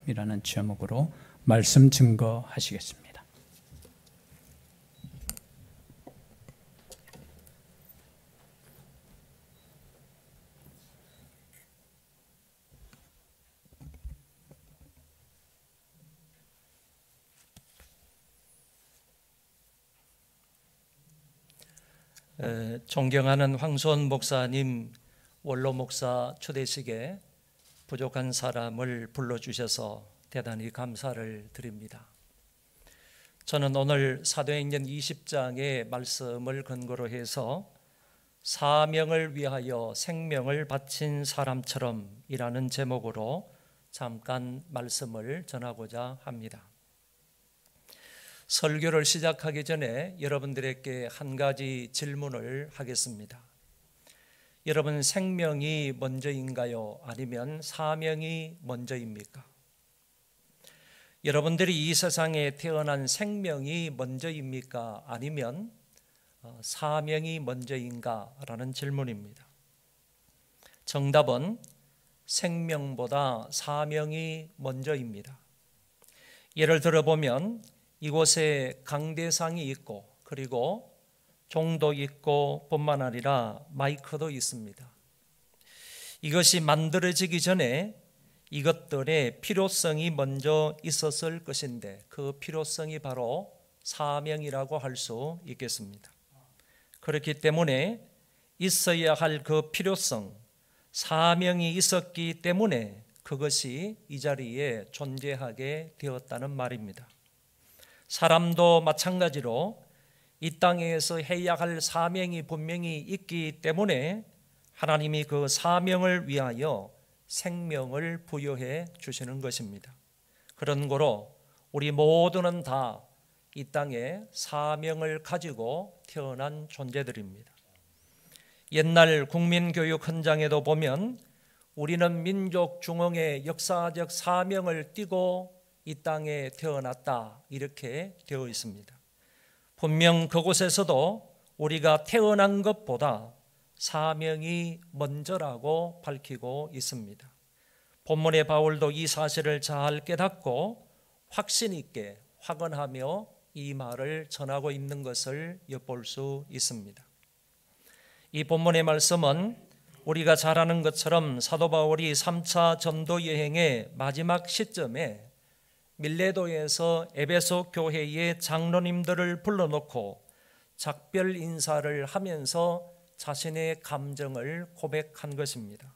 이라는 제목으로 말씀 증거하시겠습니다. 존경하는 황소원 목사님 원로 목사 초대식에 부족한 사람을 불러주셔서 대단히 감사를 드립니다. 저는 오늘 사도행전 20장의 말씀을 근거로 해서 사명을 위하여 생명을 바친 사람처럼 이라는 제목으로 잠깐 말씀을 전하고자 합니다. 설교를 시작하기 전에 여러분들에게 한 가지 질문을 하겠습니다. 여러분, 생명이 먼저인가요? 아니면 사명이 먼저입니까? 여러분들이 이 세상에 태어난 생명이 먼저입니까? 아니면 사명이 먼저인가? 라는 질문입니다. 정답은 생명보다 사명이 먼저입니다. 예를 들어보면 이곳에 강대상이 있고 그리고 종도 있고 뿐만 아니라 마이크도 있습니다. 이것이 만들어지기 전에 이것들의 필요성이 먼저 있었을 것인데 그 필요성이 바로 사명이라고 할 수 있겠습니다. 그렇기 때문에 있어야 할 그 필요성, 사명이 있었기 때문에 그것이 이 자리에 존재하게 되었다는 말입니다. 사람도 마찬가지로 이 땅에서 해야 할 사명이 분명히 있기 때문에 하나님이 그 사명을 위하여 생명을 부여해 주시는 것입니다. 그런 거로 우리 모두는 다 이 땅에 사명을 가지고 태어난 존재들입니다. 옛날 국민교육 현장에도 보면 우리는 민족 중흥의 역사적 사명을 띠고 이 땅에 태어났다 이렇게 되어 있습니다. 분명 그곳에서도 우리가 태어난 것보다 사명이 먼저라고 밝히고 있습니다. 본문의 바울도 이 사실을 잘 깨닫고 확신 있게 확언하며 이 말을 전하고 있는 것을 엿볼 수 있습니다. 이 본문의 말씀은 우리가 잘 아는 것처럼 사도 바울이 3차 전도 여행의 마지막 시점에 밀레도에서 에베소 교회의 장로님들을 불러놓고 작별 인사를 하면서 자신의 감정을 고백한 것입니다.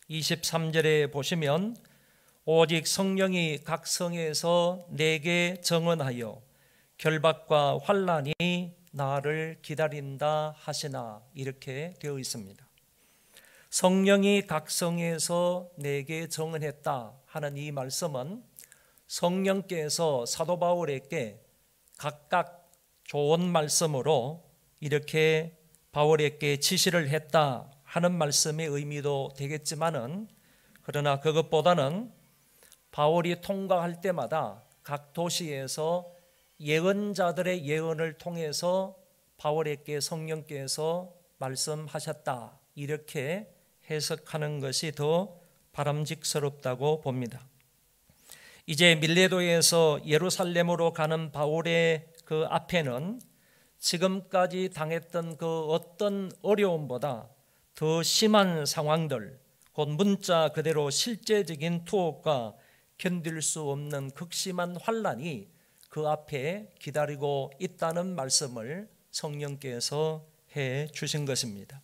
23절에 보시면 오직 성령이 각 성에서 내게 정언하여 결박과 환난이 나를 기다린다 하시나 이렇게 되어 있습니다. 성령이 각 성에서 내게 정언했다 하는 이 말씀은 성령께서 사도 바울에게 각각 좋은 말씀으로 이렇게 바울에게 지시를 했다 하는 말씀의 의미도 되겠지만은 그러나 그것보다는 바울이 통과할 때마다 각 도시에서 예언자들의 예언을 통해서 바울에게 성령께서 말씀하셨다 이렇게 해석하는 것이 더 바람직스럽다고 봅니다. 이제 밀레도에서 예루살렘으로 가는 바울의 그 앞에는 지금까지 당했던 그 어떤 어려움보다 더 심한 상황들, 곧 문자 그대로 실제적인 투옥과 견딜 수 없는 극심한 환난이 그 앞에 기다리고 있다는 말씀을 성령께서 해 주신 것입니다.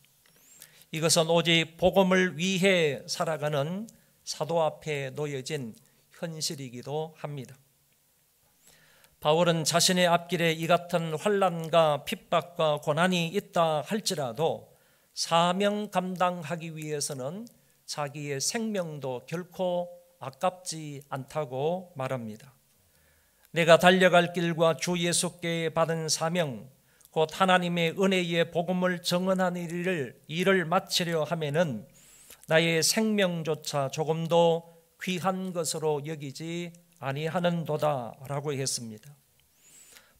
이것은 오직 복음을 위해 살아가는 사도 앞에 놓여진 현실이기도 합니다. 바울은 자신의 앞길에 이 같은 환난과 핍박과 고난이 있다 할지라도 사명 감당하기 위해서는 자기의 생명도 결코 아깝지 않다고 말합니다. 내가 달려갈 길과 주 예수께 받은 사명, 곧 하나님의 은혜의 복음을 정언하는 일을 마치려 하면은 나의 생명조차 조금도 귀한 것으로 여기지 아니하는도다라고 했습니다.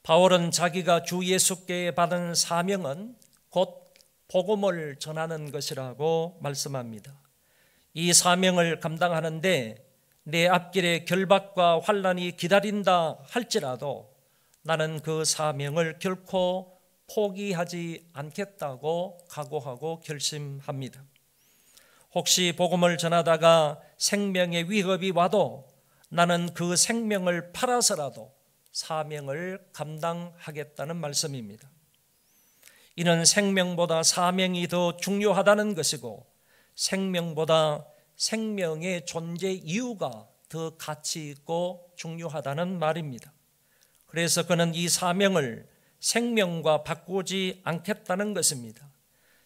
바울은 자기가 주 예수께 받은 사명은 곧 복음을 전하는 것이라고 말씀합니다. 이 사명을 감당하는데 내 앞길에 결박과 환난이 기다린다 할지라도 나는 그 사명을 결코 포기하지 않겠다고 각오하고 결심합니다. 혹시 복음을 전하다가 생명의 위협이 와도 나는 그 생명을 팔아서라도 사명을 감당하겠다는 말씀입니다. 이는 생명보다 사명이 더 중요하다는 것이고 생명보다 생명의 존재 이유가 더 가치 있고 중요하다는 말입니다. 그래서 그는 이 사명을 생명과 바꾸지 않겠다는 것입니다.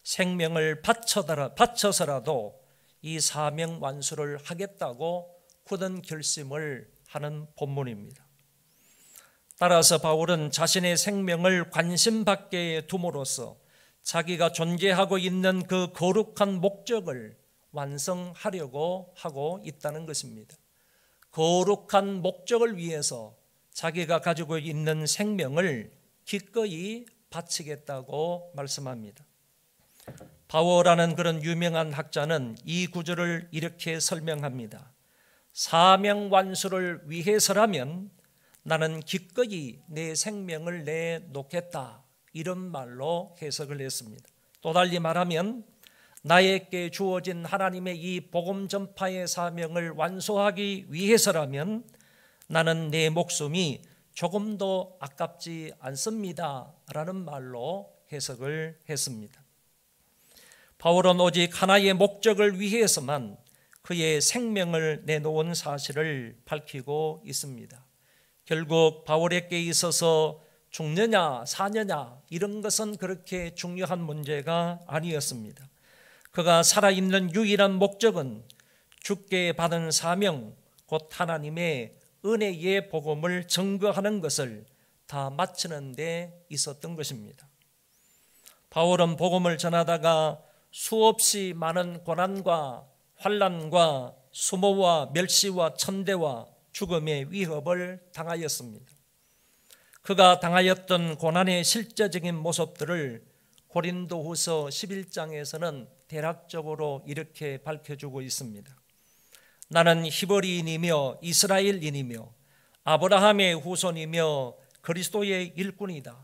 생명을 바쳐서라도 이 사명 완수를 하겠다고 굳은 결심을 하는 본문입니다. 따라서 바울은 자신의 생명을 관심 밖에 둠으로써 자기가 존재하고 있는 그 거룩한 목적을 완성하려고 하고 있다는 것입니다. 거룩한 목적을 위해서 자기가 가지고 있는 생명을 기꺼이 바치겠다고 말씀합니다. 바오라는 그런 유명한 학자는 이 구절을 이렇게 설명합니다. 사명 완수를 위해서라면 나는 기꺼이 내 생명을 내놓겠다, 이런 말로 해석을 했습니다. 또 달리 말하면 나에게 주어진 하나님의 이 복음 전파의 사명을 완수하기 위해서라면 나는 내 목숨이 조금도 아깝지 않습니다 라는 말로 해석을 했습니다. 바울은 오직 하나의 목적을 위해서만 그의 생명을 내놓은 사실을 밝히고 있습니다. 결국 바울에게 있어서 죽느냐 사느냐 이런 것은 그렇게 중요한 문제가 아니었습니다. 그가 살아있는 유일한 목적은 주께 받은 사명, 곧 하나님의 은혜의 복음을 증거하는 것을 다 마치는 데 있었던 것입니다. 바울은 복음을 전하다가 수없이 많은 고난과 환난과 수모와 멸시와 천대와 죽음의 위협을 당하였습니다. 그가 당하였던 고난의 실제적인 모습들을 고린도후서 11장에서는 대략적으로 이렇게 밝혀주고 있습니다. 나는 히브리인이며 이스라엘인이며 아브라함의 후손이며 그리스도의 일꾼이다.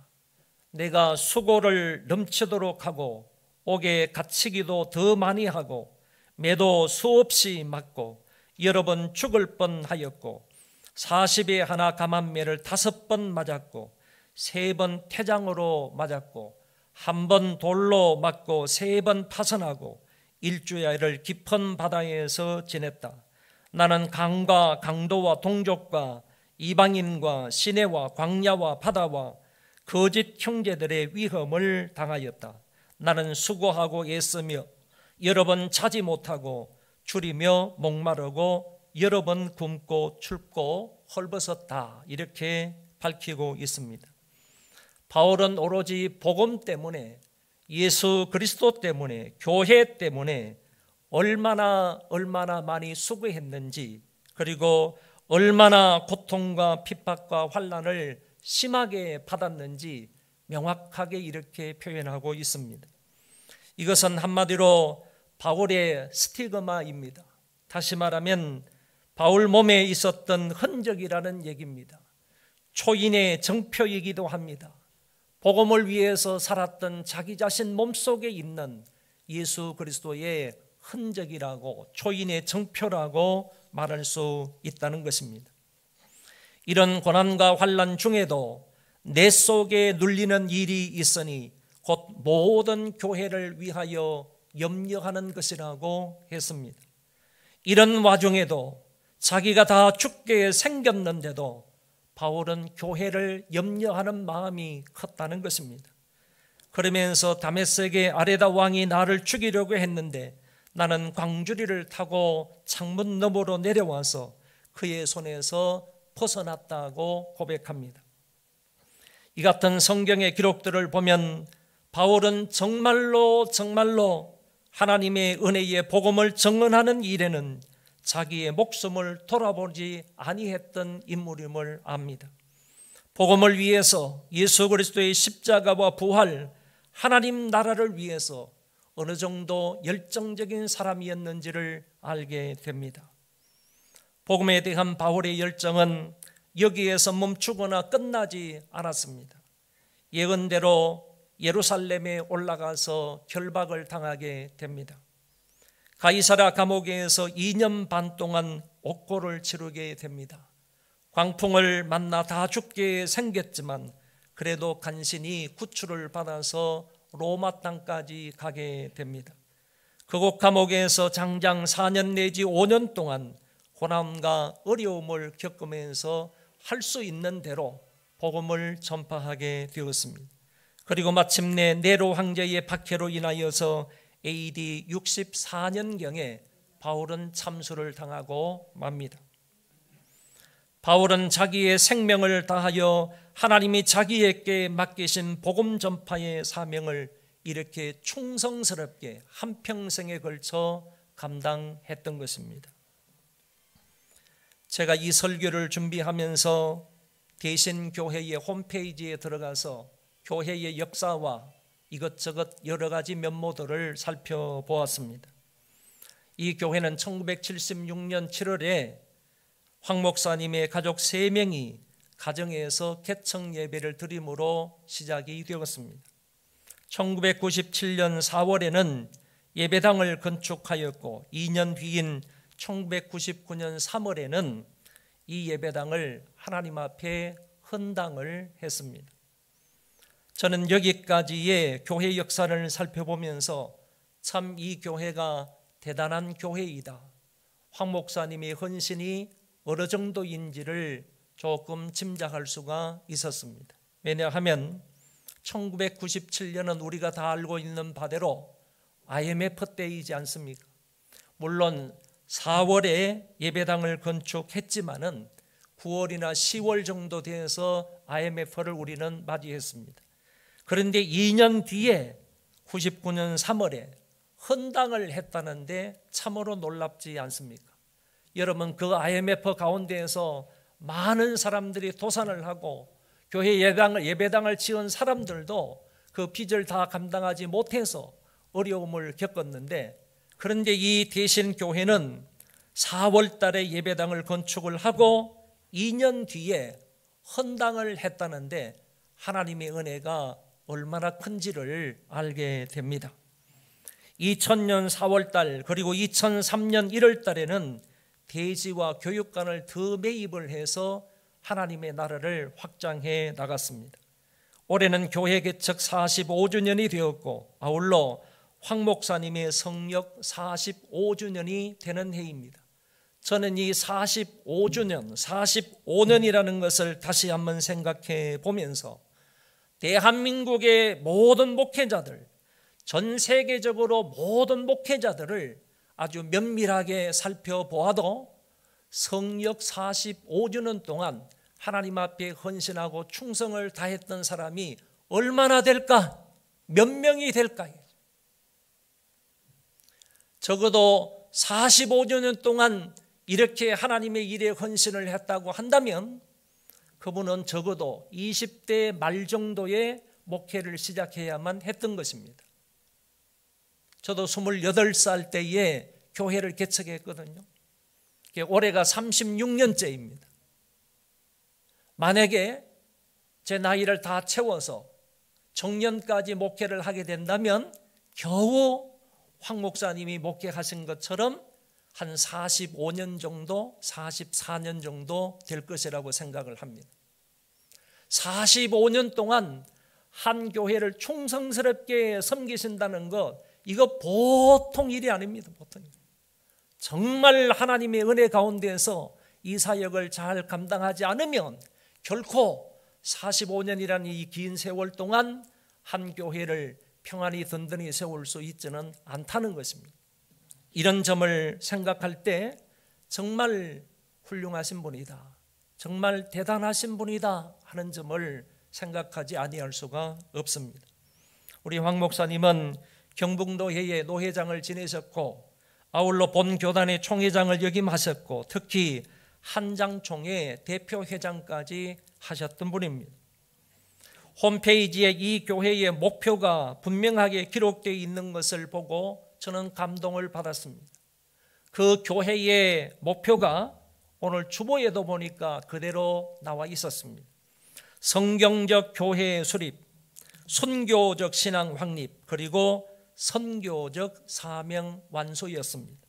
내가 수고를 넘치도록 하고 옥에 갇히기도 더 많이 하고 매도 수없이 맞고 여러 번 죽을 뻔하였고 40에 하나 감한매를 5번 맞았고 3번 태장으로 맞았고 1번 돌로 맞고 3번 파선하고 일주일을 깊은 바다에서 지냈다. 나는 강과 강도와 동족과 이방인과 시내와 광야와 바다와 거짓 형제들의 위험을 당하였다. 나는 수고하고 애쓰며 여러 번 자지 못하고 줄이며 목마르고 여러 번 굶고 춥고 헐벗었다. 이렇게 밝히고 있습니다. 바울은 오로지 복음 때문에, 예수 그리스도 때문에, 교회 때문에 얼마나 많이 수고했는지, 그리고 얼마나 고통과 핍박과 환난을 심하게 받았는지 명확하게 이렇게 표현하고 있습니다. 이것은 한마디로 바울의 스티그마입니다. 다시 말하면 바울 몸에 있었던 흔적이라는 얘기입니다. 초인의 정표이기도 합니다. 복음을 위해서 살았던 자기 자신 몸속에 있는 예수 그리스도의 흔적이라고, 초인의 정표라고 말할 수 있다는 것입니다. 이런 고난과 환난 중에도 내 속에 눌리는 일이 있으니 곧 모든 교회를 위하여 염려하는 것이라고 했습니다. 이런 와중에도 자기가 다 죽게 생겼는데도 바울은 교회를 염려하는 마음이 컸다는 것입니다. 그러면서 다메섹의 아레다 왕이 나를 죽이려고 했는데 나는 광주리를 타고 창문 너머로 내려와서 그의 손에서 벗어났다고 고백합니다. 이 같은 성경의 기록들을 보면 바울은 정말로 하나님의 은혜의 복음을 증언하는 일에는 자기의 목숨을 돌아보지 아니했던 인물임을 압니다. 복음을 위해서, 예수 그리스도의 십자가와 부활, 하나님 나라를 위해서 어느 정도 열정적인 사람이었는지를 알게 됩니다. 복음에 대한 바울의 열정은 여기에서 멈추거나 끝나지 않았습니다. 예언대로 예루살렘에 올라가서 결박을 당하게 됩니다. 가이사랴 감옥에서 2년 반 동안 옥고를 치르게 됩니다. 광풍을 만나 다 죽게 생겼지만 그래도 간신히 구출을 받아서 로마 땅까지 가게 됩니다. 그곳 감옥에서 장장 4년 내지 5년 동안 고난과 어려움을 겪으면서 할 수 있는 대로 복음을 전파하게 되었습니다. 그리고 마침내 네로 황제의 박해로 인하여서 AD 64년경에 바울은 참수를 당하고 맙니다. 바울은 자기의 생명을 다하여 하나님이 자기에게 맡기신 복음 전파의 사명을 이렇게 충성스럽게 한평생에 걸쳐 감당했던 것입니다. 제가 이 설교를 준비하면서 대신교회의 홈페이지에 들어가서 교회의 역사와 이것저것 여러 가지 면모들을 살펴보았습니다. 이 교회는 1976년 7월에 황 목사님의 가족 3명이 가정에서 개청 예배를 드림으로 시작이 되었습니다. 1997년 4월에는 예배당을 건축하였고 2년 뒤인 1999년 3월에는 이 예배당을 하나님 앞에 헌당을 했습니다. 저는 여기까지의 교회 역사를 살펴보면서 참 이 교회가 대단한 교회이다. 황 목사님의 헌신이 어느 정도인지를 조금 짐작할 수가 있었습니다. 왜냐하면 1997년은 우리가 다 알고 있는 바대로 IMF 때이지 않습니까? 물론 4월에 예배당을 건축했지만은 9월이나 10월 정도 돼서 IMF를 우리는 맞이했습니다. 그런데 2년 뒤에 99년 3월에 헌당을 했다는데 참으로 놀랍지 않습니까? 여러분, 그 IMF 가운데에서 많은 사람들이 도산을 하고 교회 예배당을 지은 사람들도 그 빚을 다 감당하지 못해서 어려움을 겪었는데, 그런데 이 대신교회는 4월 달에 예배당을 건축을 하고 2년 뒤에 헌당을 했다는데 하나님의 은혜가 얼마나 큰지를 알게 됩니다. 2000년 4월 달 그리고 2003년 1월 달에는 대지와 교육관을 더 매입을 해서 하나님의 나라를 확장해 나갔습니다. 올해는 교회 개척 45주년이 되었고 아울러 황 목사님의 성역 45주년이 되는 해입니다. 저는 이 45주년, 45년이라는 것을 다시 한번 생각해 보면서 대한민국의 모든 목회자들, 전 세계적으로 모든 목회자들을 아주 면밀하게 살펴보아도 성역 45주년 동안 하나님 앞에 헌신하고 충성을 다했던 사람이 얼마나 될까? 몇 명이 될까요? 적어도 45주년 동안 이렇게 하나님의 일에 헌신을 했다고 한다면 그분은 적어도 20대 말 정도의 목회를 시작해야만 했던 것입니다. 저도 28살 때에 교회를 개척했거든요. 올해가 36년째입니다. 만약에 제 나이를 다 채워서 정년까지 목회를 하게 된다면 겨우 황 목사님이 목회하신 것처럼 한 45년 정도, 44년 정도 될 것이라고 생각을 합니다. 45년 동안 한 교회를 충성스럽게 섬기신다는 것, 이거 보통 일이 아닙니다. 보통. 정말 하나님의 은혜 가운데서 이 사역을 잘 감당하지 않으면 결코 45년이라는 이 긴 세월 동안 한 교회를 평안히 든든히 세울 수 있지는 않다는 것입니다. 이런 점을 생각할 때 정말 훌륭하신 분이다, 정말 대단하신 분이다 하는 점을 생각하지 아니할 수가 없습니다. 우리 황 목사님은 경북노회의 노회장을 지내셨고 아울러 본 교단의 총회장을 역임하셨고 특히 한장총회 대표회장까지 하셨던 분입니다. 홈페이지에 이 교회의 목표가 분명하게 기록되어 있는 것을 보고 저는 감동을 받았습니다. 그 교회의 목표가 오늘 주보에도 보니까 그대로 나와 있었습니다. 성경적 교회 수립, 순교적 신앙 확립, 그리고 선교적 사명 완수였습니다.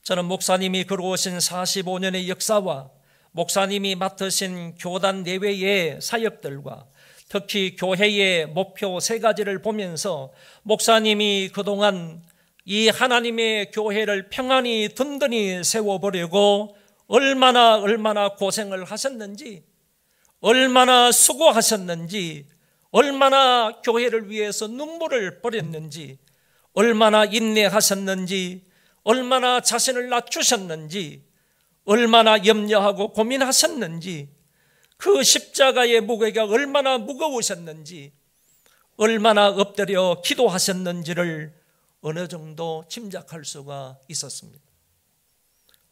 저는 목사님이 그루어진 45년의 역사와 목사님이 맡으신 교단 내외의 사역들과 특히 교회의 목표 3가지를 보면서 목사님이 그동안 이 하나님의 교회를 평안히 든든히 세워보려고 얼마나 고생을 하셨는지, 얼마나 수고하셨는지, 얼마나 교회를 위해서 눈물을 버렸는지, 얼마나 인내하셨는지, 얼마나 자신을 낮추셨는지, 얼마나 염려하고 고민하셨는지, 그 십자가의 무게가 얼마나 무거우셨는지, 얼마나 엎드려 기도하셨는지를 어느 정도 짐작할 수가 있었습니다.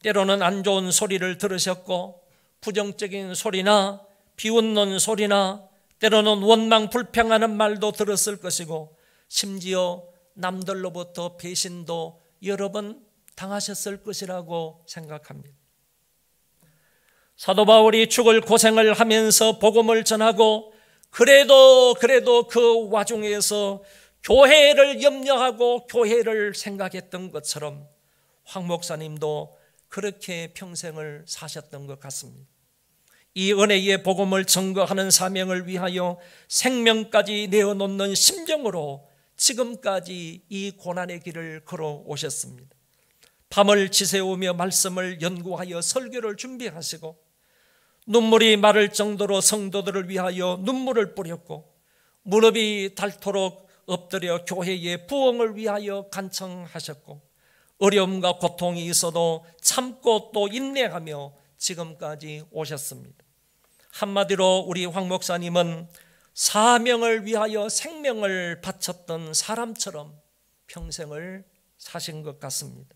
때로는 안 좋은 소리를 들으셨고 부정적인 소리나 비웃는 소리나 때로는 원망 불평하는 말도 들었을 것이고 심지어 남들로부터 배신도 여러 번 당하셨을 것이라고 생각합니다. 사도 바울이 죽을 고생을 하면서 복음을 전하고 그래도 그 와중에서 교회를 염려하고 교회를 생각했던 것처럼 황 목사님도 그렇게 평생을 사셨던 것 같습니다. 이 은혜의 복음을 증거하는 사명을 위하여 생명까지 내어놓는 심정으로 지금까지 이 고난의 길을 걸어오셨습니다. 밤을 지새우며 말씀을 연구하여 설교를 준비하시고 눈물이 마를 정도로 성도들을 위하여 눈물을 뿌렸고 무릎이 닳도록 엎드려 교회의 부흥을 위하여 간청하셨고 어려움과 고통이 있어도 참고 또 인내하며 지금까지 오셨습니다. 한마디로 우리 황 목사님은 사명을 위하여 생명을 바쳤던 사람처럼 평생을 사신 것 같습니다.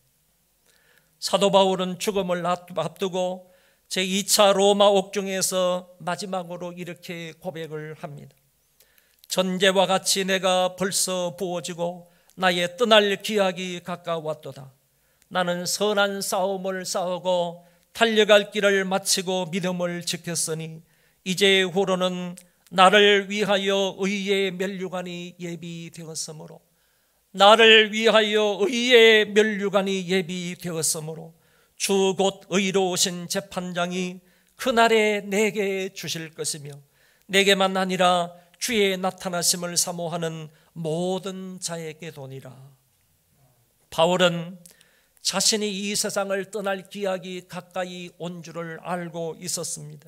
사도 바울은 죽음을 앞두고 제2차 로마 옥중에서 마지막으로 이렇게 고백을 합니다. 전제와 같이 내가 벌써 부어지고 나의 떠날 기약이 가까웠도다. 나는 선한 싸움을 싸우고 달려갈 길을 마치고 믿음을 지켰으니 이제 후로는 나를 위하여 의의 면류관이 예비되었으므로 나를 위하여 의의 면류관이 예비되었으므로 주 곧 의로우신 재판장이 그날에 내게 주실 것이며 내게만 아니라 주의 나타나심을 사모하는 모든 자에게 도니라. 바울은 자신이 이 세상을 떠날 기약이 가까이 온 줄을 알고 있었습니다.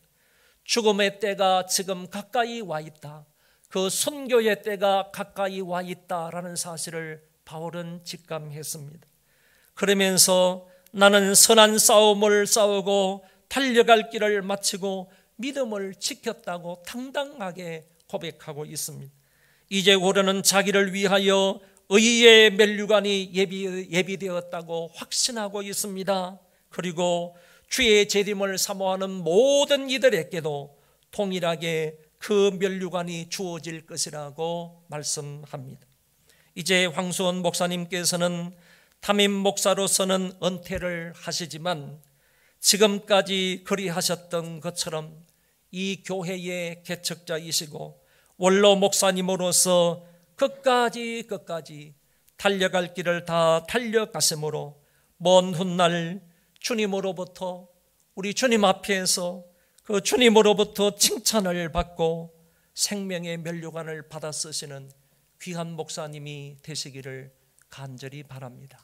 죽음의 때가 지금 가까이 와 있다. 그 순교의 때가 가까이 와 있다라는 사실을 바울은 직감했습니다. 그러면서 나는 선한 싸움을 싸우고 달려갈 길을 마치고 믿음을 지켰다고 당당하게 고백하고 있습니다. 이제 우리는 자기를 위하여 의의 면류관이 예비되었다고 확신하고 있습니다. 그리고 주의 재림을 사모하는 모든 이들에게도 동일하게 그 면류관이 주어질 것이라고 말씀합니다. 이제 황수원 목사님께서는 담임 목사로서는 은퇴를 하시지만 지금까지 그리하셨던 것처럼 이 교회의 개척자이시고 원로 목사님으로서 끝까지 달려갈 길을 다 달려가심으로 먼 훗날 주님으로부터 우리 주님 앞에서 그 주님으로부터 칭찬을 받고 생명의 면류관을 받아 쓰시는 귀한 목사님이 되시기를 간절히 바랍니다.